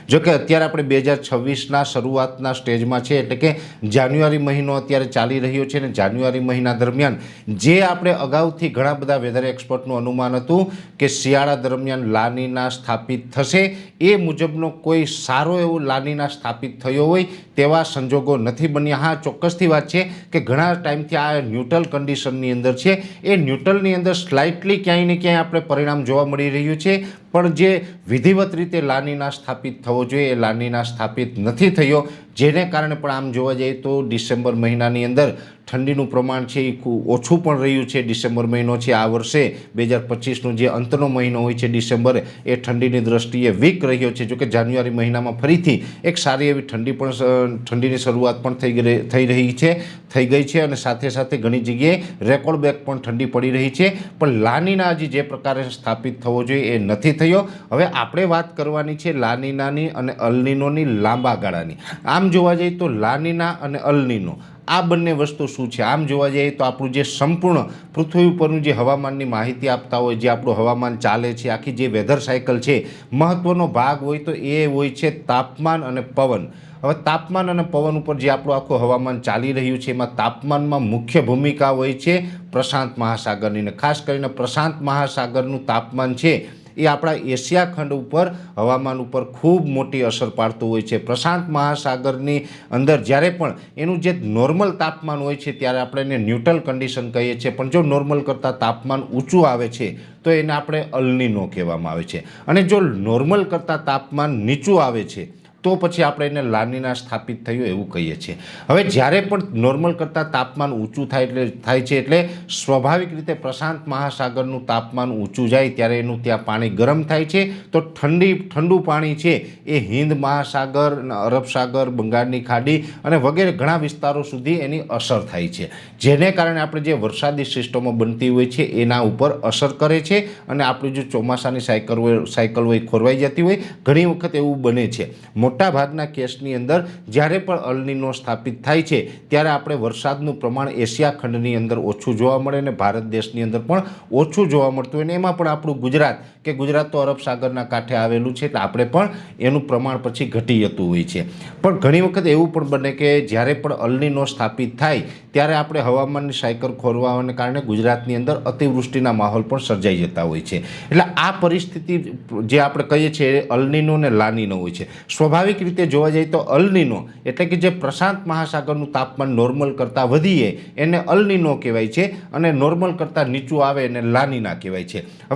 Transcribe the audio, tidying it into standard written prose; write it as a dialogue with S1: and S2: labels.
S1: જો કે અત્યારે આપણે 2026ના શરૂઆતના સ્ટેજમાં છે, એટલે કે જાન્યુઆરી મહિનો અત્યારે ચાલી રહ્યો છે અને જાન્યુઆરી મહિના દરમિયાન જે આપણે અગાઉથી ઘણા બધા વેધર એક્સપર્ટનું અનુમાન હતું કે શિયાળા દરમિયાન લાનીના સ્થાપિત થશે, એ મુજબનો કોઈ સારો એવો લાનીના સ્થાપિત થયો હોય તેવા સંજોગો નથી બન્યા. હા, ચોક્કસથી વાત છે કે ઘણા ટાઈમથી આ ન્યુટ્રલ કન્ડિશનની અંદર છે, એ ન્યુટ્રલની અંદર સ્લાઇટલી ક્યાંય ને ક્યાંય આપણે પરિણામ જોવા મળી રહ્યું છે, પણ જે વિધિવત રીતે લાનીના સ્થાપિત થવો જોઈએ એ લાનીના સ્થાપિત નથી થયો, જેને કારણે પણ આમ જોવા જઈએ તો ડિસેમ્બર મહિનાની અંદર ઠંડીનું પ્રમાણ છે એ ઓછું પણ રહ્યું છે. ડિસેમ્બર મહિનો છે આ વર્ષે 2025નો જે અંતનો મહિનો હોય છે ડિસેમ્બર, એ ઠંડીની દ્રષ્ટિએ વીક રહ્યો છે. જોકે જાન્યુઆરી મહિનામાં ફરીથી એક સારી એવી ઠંડીની શરૂઆત પણ થઈ ગઈ છે અને સાથે સાથે ઘણી જગ્યાએ રેકોર્ડ બ્રેક પણ ઠંડી પડી રહી છે, પણ લાનીના હજી જે પ્રકારે સ્થાપિત થવો જોઈએ એ નથી થયો. હવે આપણે વાત કરવાની છે લાનીનાની અને અલનીનોની લાંબા ગાળાની. આમ જોવા જઈએ તો લાનીના અને અલનીનો આ બંને વસ્તુ શું છે? આમ જોવા જઈએ તો આપણું જે સંપૂર્ણ પૃથ્વી ઉપરનું જે હવામાનની માહિતી આપતા હોય, જે આપણું હવામાન ચાલે છે, આખી જે વેધર સાયકલ છે, મહત્ત્વનો ભાગ હોય તો એ હોય છે તાપમાન અને પવન. હવે તાપમાન અને પવન ઉપર જે આપણું આખું હવામાન ચાલી રહ્યું છે, એમાં તાપમાનમાં મુખ્ય ભૂમિકા હોય છે પ્રશાંત મહાસાગરની, અને ખાસ કરીને પ્રશાંત મહાસાગરનું તાપમાન છે એ આપણા એશિયા ખંડ ઉપર હવામાન ઉપર ખૂબ મોટી અસર પાડતું હોય છે. પ્રશાંત મહાસાગરની અંદર જ્યારે પણ એનું જે નોર્મલ તાપમાન હોય છે ત્યારે આપણે એને ન્યુટ્રલ કન્ડિશન કહીએ છીએ, પણ જો નોર્મલ કરતાં તાપમાન ઊંચું આવે છે તો એને આપણે અલનીનો કહેવામાં આવે છે, અને જો નોર્મલ કરતાં તાપમાન નીચું આવે છે તો પછી આપણે એને લાનીના સ્થાપિત થયું એવું કહીએ છીએ. હવે જ્યારે પણ નોર્મલ કરતાં તાપમાન ઊંચું થાય છે એટલે સ્વાભાવિક રીતે પ્રશાંત મહાસાગરનું તાપમાન ઊંચું જાય ત્યારે એનું ત્યાં પાણી ગરમ થાય છે, તો ઠંડુ પાણી છે એ હિન્દ મહાસાગર, અરબ સાગર, બંગાળની ખાડી અને વગેરે ઘણા વિસ્તારો સુધી એની અસર થાય છે, જેને કારણે આપણે જે વરસાદી સિસ્ટમો બનતી હોય છે એના ઉપર અસર કરે છે અને આપણી જો ચોમાસાની સાયકલ હોય ખોરવાઈ જતી હોય. ઘણી વખત એવું બને છે. મોટા ભાગના કેસની અંદર જ્યારે પણ અલનીનો સ્થાપિત થાય છે ત્યારે આપણે વરસાદનું પ્રમાણ એશિયા ખંડની અંદર ઓછું જોવા મળે અને ભારત દેશની અંદર પણ ઓછું જોવા મળતું હોય, અને એમાં પણ આપણું ગુજરાત તો અરબ સાગરના કાંઠે આવેલું છે એટલે આપણે પણ એનું પ્રમાણ પછી ઘટી જતું હોય છે. પણ ઘણી વખત એવું પણ બને કે જ્યારે પણ અલનીનો સ્થાપિત થાય ત્યારે આપણે હવામાનની સાયકલ ખોરવાને કારણે ગુજરાતની અંદર અતિવૃષ્ટિના માહોલ પણ સર્જાઈ જતા હોય છે. એટલે આ પરિસ્થિતિ જે આપણે કહીએ છીએ અલનીનો અને લાનીનો હોય છે. સ્વાભાવિક રીતે જોવા જઈએ તો અલનીનો એટલે કે જે પ્રશાંત મહાસાગરનું તાપમાન નોર્મલ કરતાં વધીએ એને અલનીનો કહેવાય છે, અને નોર્મલ કરતાં નીચું આવે એને લાનીના કહેવાય છે. હવે